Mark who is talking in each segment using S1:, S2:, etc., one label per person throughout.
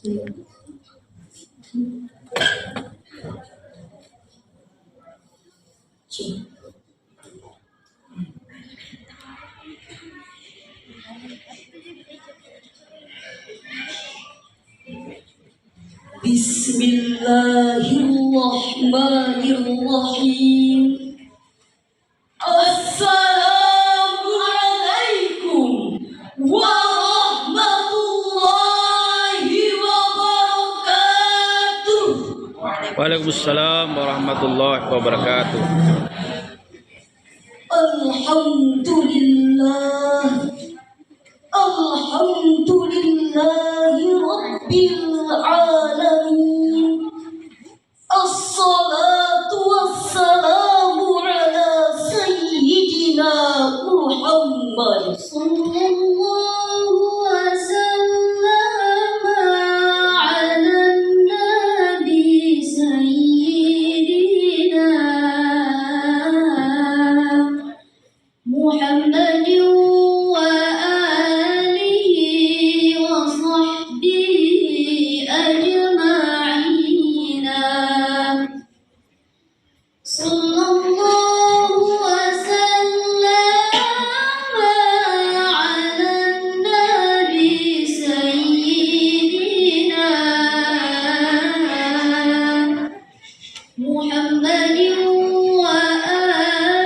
S1: Bismillahirrahmanirrahim. Assalamualaikum warahmatullahi wabarakatuh.
S2: Waalaikumsalam warahmatullahi wabarakatuh.
S1: Alhamdulillah, alhamdulillahi rabbil alamin. Assalatu wassalamu ala sayyidina Muhammad sallallahu wasallam ala nabi sayyidina Muhammadin wa alihi wa sahbihi ajma'ina. Sallallahu wasallam ala nabi sayyidina Muhammadin wa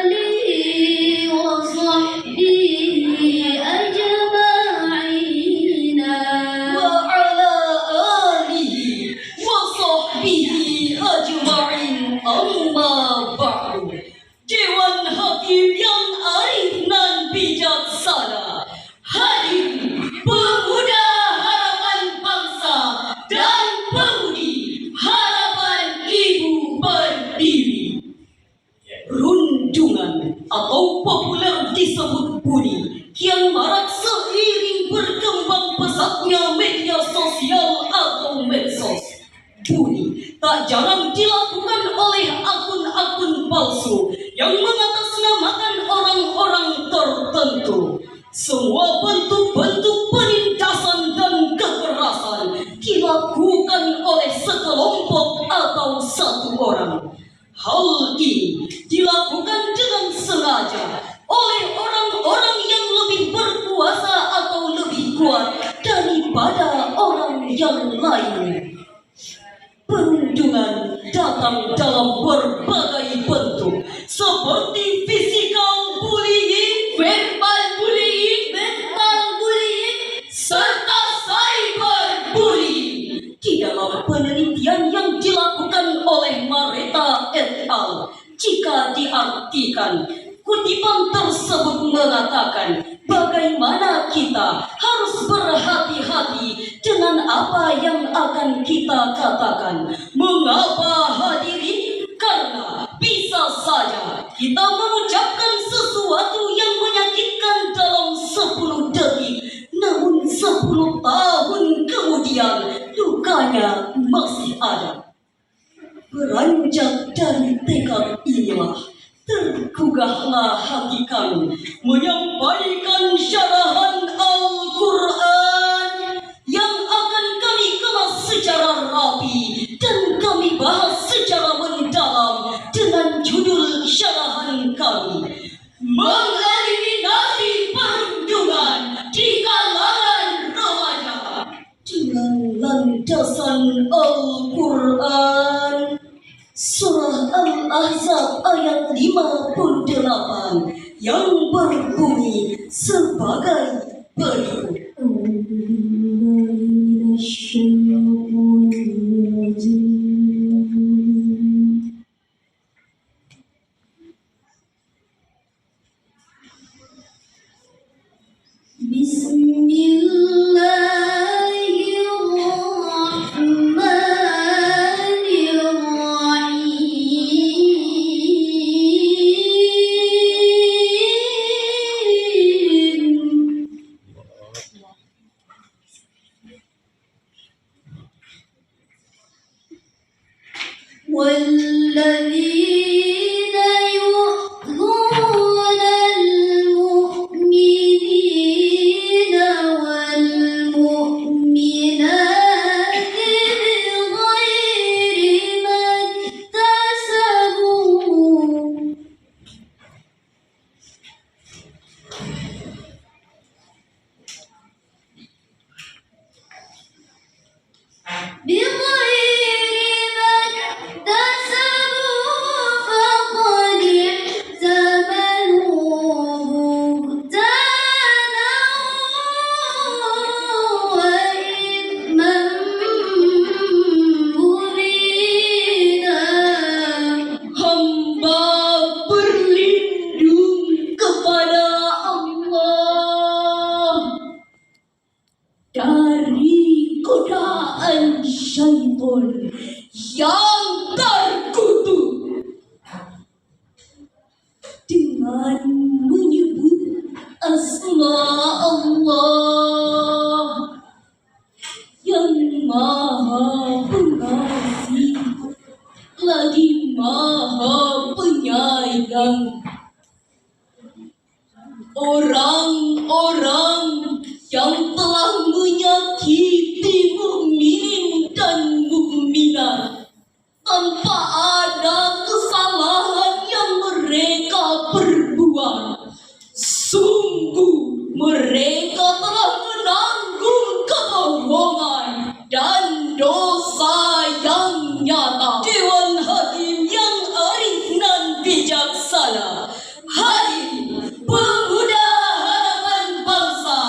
S1: alihi wa sahbihi ajma'ina. Wa ala alihi wa sahbihi ajma'in. Amma ba'du. Dewan Hakim yang arif dan bijaksana, hadir pemuda harapan bangsa dan pemudi harapan ibu berdiri. Rundungan atau populer disebut budi kian marak seiring berkembang pesatnya media sosial atau medsos. Budi tak jarang dilakukan oleh akun-akun palsu yang mengatasnamakan orang-orang tertentu. Semua bentuk-bentuk penindasan dan kekerasan dilakukan oleh sekelompok atau satu orang. Hal ini dilakukan dengan sengaja oleh orang-orang yang lebih berkuasa atau lebih kuat daripada orang yang lain. Perundungan datang dalam berbagai bentuk seperti physical bullying, verbal bullying, mental bullying, serta cyber bullying. Di dalam penelitian yang dilakukan oleh Mareta et al., jika diartikan, kutipan tersebut mengatakan bagaimana kita harus berhati-hati dengan apa yang akan kita katakan. Mengapa hadirin? Karena bisa saja kita mengucapkan sesuatu yang menyakitkan dalam 10 detik, namun 10 tahun kemudian lukanya masih ada. Beranjak dari tekad inilah tergugahlah hati kami menyampaikan syarahan Al-Quran yang akan kami kemas secara rapi dan kami bahas secara mendalam dengan judul syarahan kami, Mengeliminasi Perundungan di Kalangan Remaja dengan landasan Al-Quran. Surah Al-Ahzab ayat 58 yang berbunyi sebagai berikut. والذين يؤذون المؤمنين والمؤمنات Fir'aun yang terkutuk dengan menyebut asma Allah yang Maha Pengasih lagi Maha Penyayang. Orang-orang yang telah menyakiti mukminin dan mukminat tanpa ada kesalahan yang mereka perbuat, sungguh mereka telah menanggung kebohongan dan dosa yang nyata. Dewan Hakim yang arif dan bijaksana, hadir pemuda harapan bangsa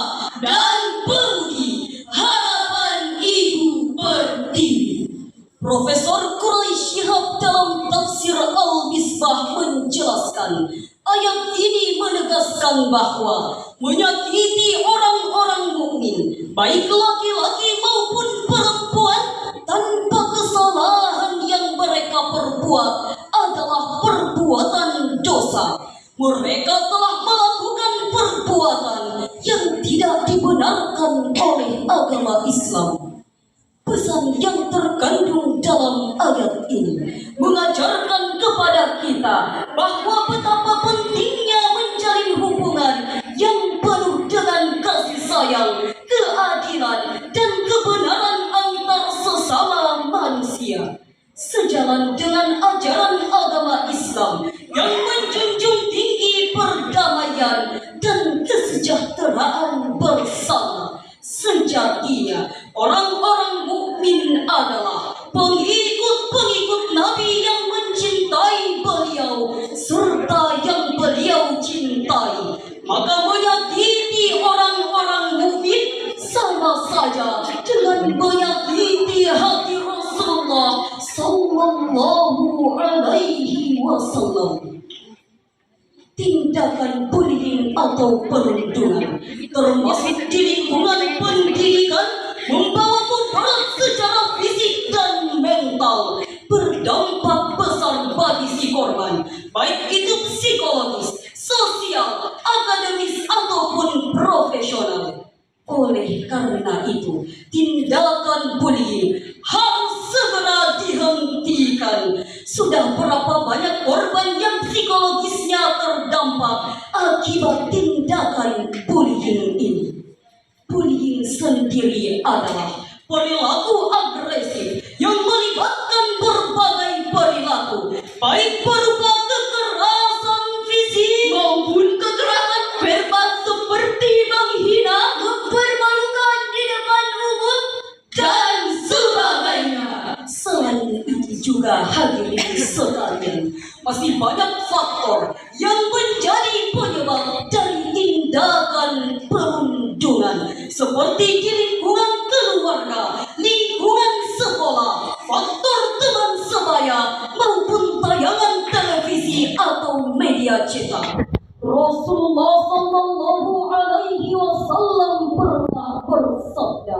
S1: dan pemudi harapan Ibu Pertiwi. Profesor Quraisy Shihab dalam tafsir Al-Misbah menjelaskan, ayat ini menegaskan bahwa menyakiti orang-orang mukmin, baik laki-laki maupun perempuan, tanpa kesalahan yang mereka perbuat adalah perbuatan dosa. Mereka telah melakukan perbuatan yang tidak dibenarkan oleh agama Islam. Pesan yang terkandung dalam ayat ini mengajarkan kepada kita bahwa betapa pentingnya menjalin hubungan yang penuh dengan kasih sayang, keadilan, dan kebenaran antar sesama manusia. Sejalan dengan ajaran agama Islam yang menjunjung tinggi perdamaian dan kesejahteraan bersama. Sejatinya orang-orang mukmin adalah pengikut-pengikut Nabi yang mencintai beliau serta yang beliau cintai. Maka menyakiti orang-orang mukmin sama saja dengan menyakiti hati Rasulullah Sallallahu Alaihi Wasallam. Tindakan bullying atau perundungan, termasuk di lingkungan pendidikan, membawa mudarat secara fisik dan mental, berdampak besar bagi si korban, baik itu psikologis, sosial, akademis, ataupun profesional. Oleh karena itu, tindakan bullying harus segera dihentikan. Sudah berapa banyak korban yang psikologisnya terdampak akibat tindakan bullying ini. Bullying sendiri adalah perilaku agresif yang melibatkan berbagai perilaku, baik berupa kekerasan fisik maupun kekerasan verbal seperti menghina, mempermalukan di depan umum, dan sebagainya. Selain itu juga hadirin sekalian, masih banyak faktor yang menjadi penyebab dari tindakan perundungan, seperti di lingkungan keluarga, lingkungan sekolah, faktor teman sebaya, maupun tayangan televisi atau media cetak. Rasulullah Sallallahu Alaihi Wasallam pernah bersabda,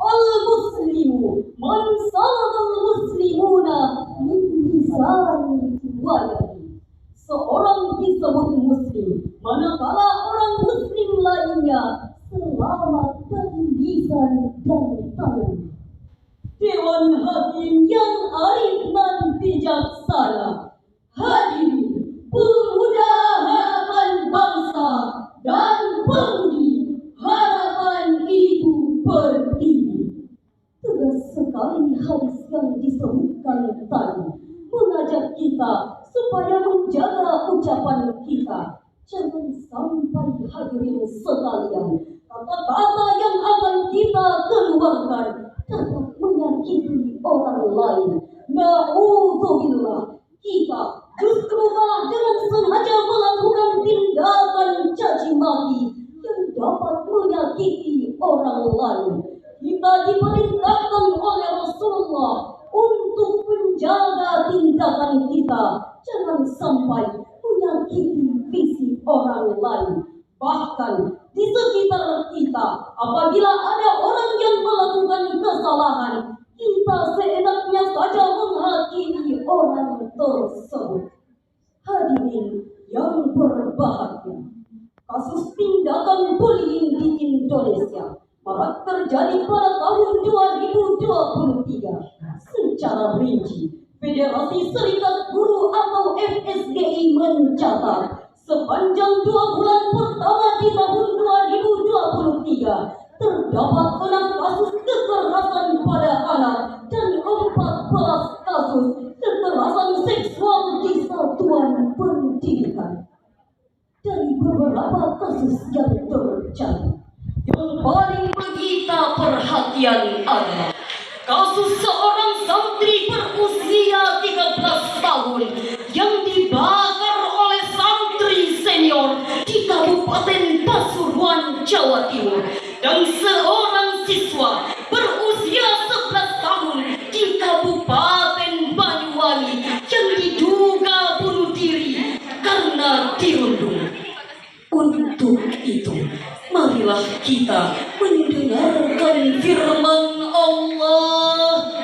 S1: "Al-Muslimu man salama al-muslimuna min lisani wa yadi." Seorang disebut muslim manakala orang muslim lainnya selamat dari lisan dan tangan. Dewan Hakim yang arif dan bijaksana, hadirin pemuda harapan bangsa dan pemudi harapan Ibu Pertiwi. Tegas sekali hadis yang disebutkan tadi mengajak kita supaya menjaga ucapan kita. Jangan sampai hadirin sekalian, kata-kata yang akan kita keluarkan dapat menyakiti orang lain. Na'udzubillah, kita justru malah dengan sengaja melakukan tindakan caci maki yang dapat menyakiti orang lain. Kita diperintahkan oleh Rasulullah untuk menjaga tindakan kita, jangan sampai menyakiti fisik orang lain. Bahkan di sekitar kita, apabila ada orang yang melakukan kesalahan, kita seenaknya saja menghakimi orang tersebut. Hadirin yang berbahagia, kasus tindakan bullying di Indonesia marak terjadi pada tahun 2023. Secara rinci, Federasi Serikat Guru atau FSGI mencatat sepanjang 2 bulan pertama di tahun 2023 terdapat 6 kasus kekerasan pada anak dan 14 kasus kekerasan seksual di satuan pendidikan. Dari beberapa kasus yang terjadi, yang paling menyita perhatian adalah kasus seorang santri berusia 13 tahun yang dibakar oleh santri senior di Kabupaten Pasuruan, Jawa Timur, dan seorang siswa berusia 11 tahun di Kabupaten Banyuwangi yang diduga bunuh diri karena dirundung. Untuk itu, marilah kita mendengarkan firman Allah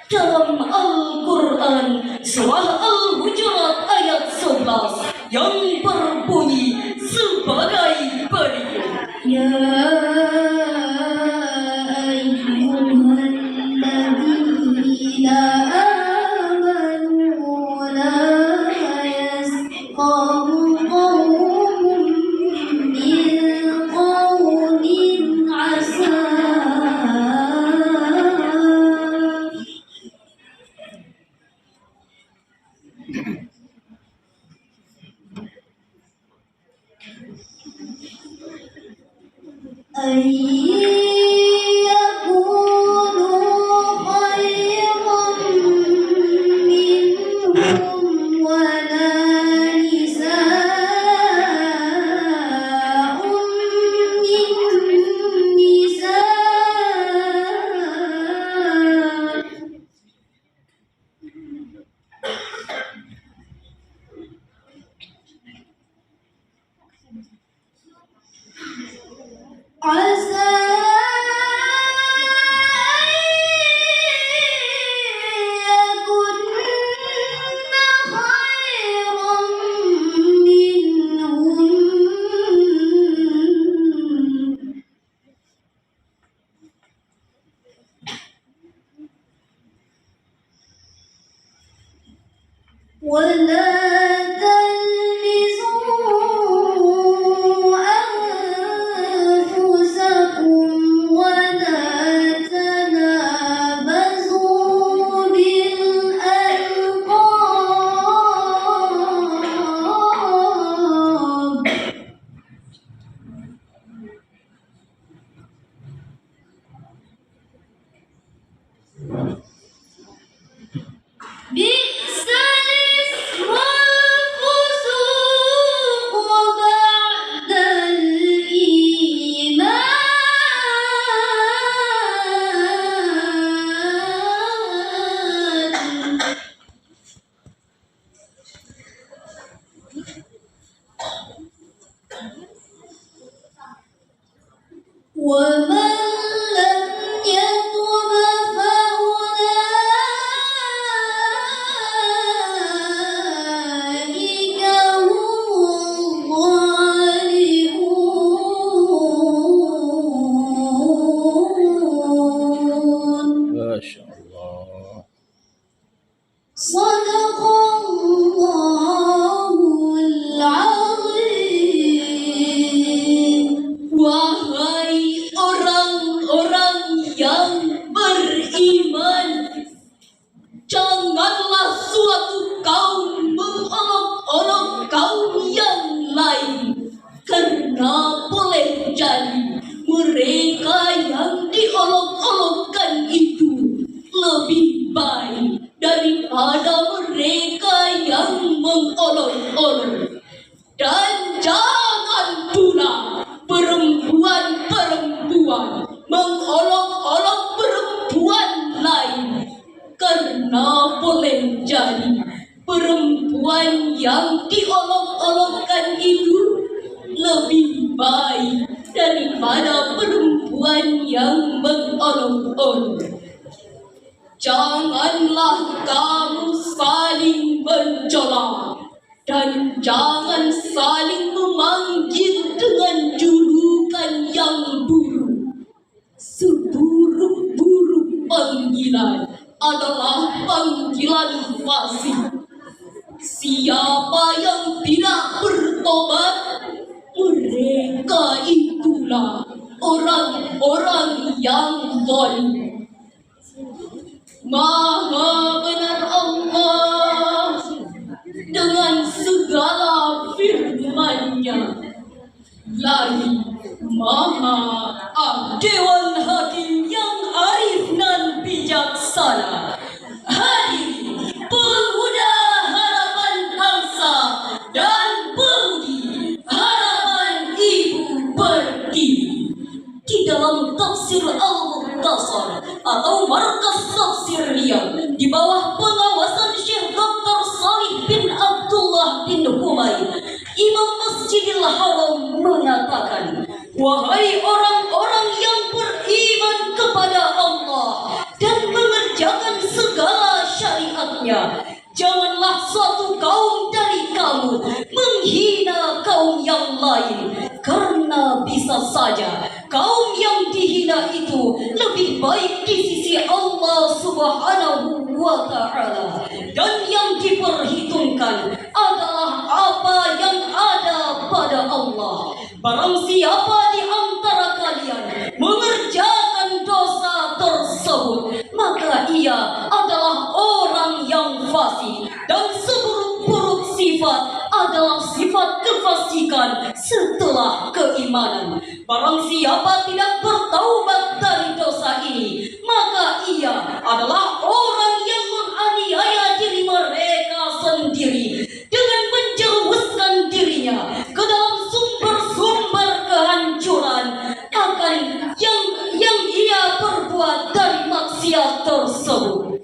S1: dalam Al-Quran surah Al-Hujurat ayat 11 yang berbunyi sebagai berikut. Ya ayyuhalladzina amanu la yasqaw qawmun min qawmin asa Janganlah kamu saling mencela dan jangan saling memanggil dengan julukan yang buruk. Seburuk-buruk panggilan adalah panggilan fasik. Siapa yang tidak bertobat, mereka itulah orang-orang yang zalim. Maha benar Allah dengan segala firman-Nya, lagi Maha Dewan Hakim yang arif dan bijaksana. Hadirin pemuda harapan bangsa dan pemudi harapan Ibu Pertiwi, di dalam tafsir Al-Mukhtasar atau Markas Tafsir Riau di bawah pengawasan Syekh Dr. Salih bin Abdullah bin Humaid, Imam Masjidil Haram mengatakan, wahai orang-orang yang beriman kepada Allah dan mengerjakan segala syariatnya, janganlah suatu kaum dari kamu menghina kaum yang lain, karena bisa saja kaum yang dihina itu lebih baik di sisi Allah Subhanahu wa Ta'ala, dan yang diperhitungkan adalah apa yang ada pada Allah. Barang siapa di antara kalian mengerjakan dosa tersebut, maka ia adalah orang yang fasik, dan seburuk-buruk sifat adalah sifat kefasikan setelah keimanan. Barang siapa tidak bertaubat dari dosa ini, maka ia adalah orang yang menganiaya diri mereka sendiri dengan menjerumuskan dirinya ke dalam sumber-sumber kehancuran akan yang ia perbuat dari maksiat tersebut.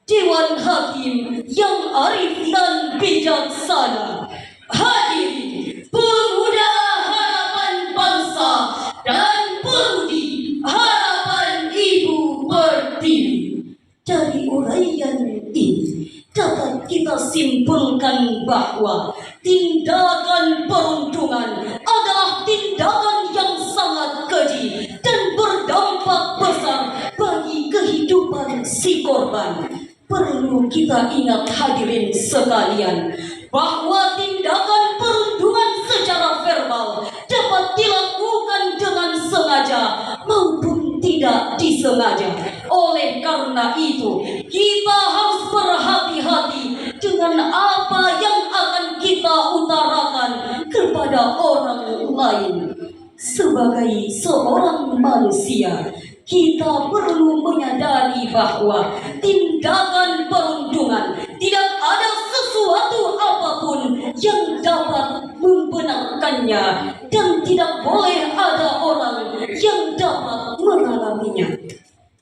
S1: Dewan Hakim yang arif dan bijaksana, hadirin pemuda harapan bangsa dan pemudi harapan Ibu Pertiwi, dari uraian ini dapat kita simpulkan bahwa tindakan perundungan adalah tindakan yang sangat keji dan berdampak besar bagi kehidupan si korban. Perlu kita ingat hadirin sekalian bahwa tindakan perundungan secara verbal dapat dilakukan dengan sengaja maupun tidak disengaja. Oleh karena itu, kita harus berhati-hati dengan apa yang akan kita utarakan kepada orang lain. Sebagai seorang manusia, kita perlu menyadari bahwa tindakan perundungan tidak ada sesuatu apapun yang dapat membenarkannya, dan tidak boleh ada orang yang dapat mengalaminya.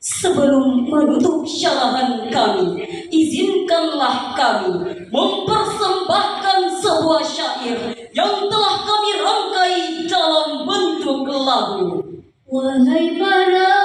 S1: Sebelum menutup syarahan kami, izinkanlah kami mempersembahkan sebuah syair yang telah kami rangkai dalam bentuk lagu. Wahai para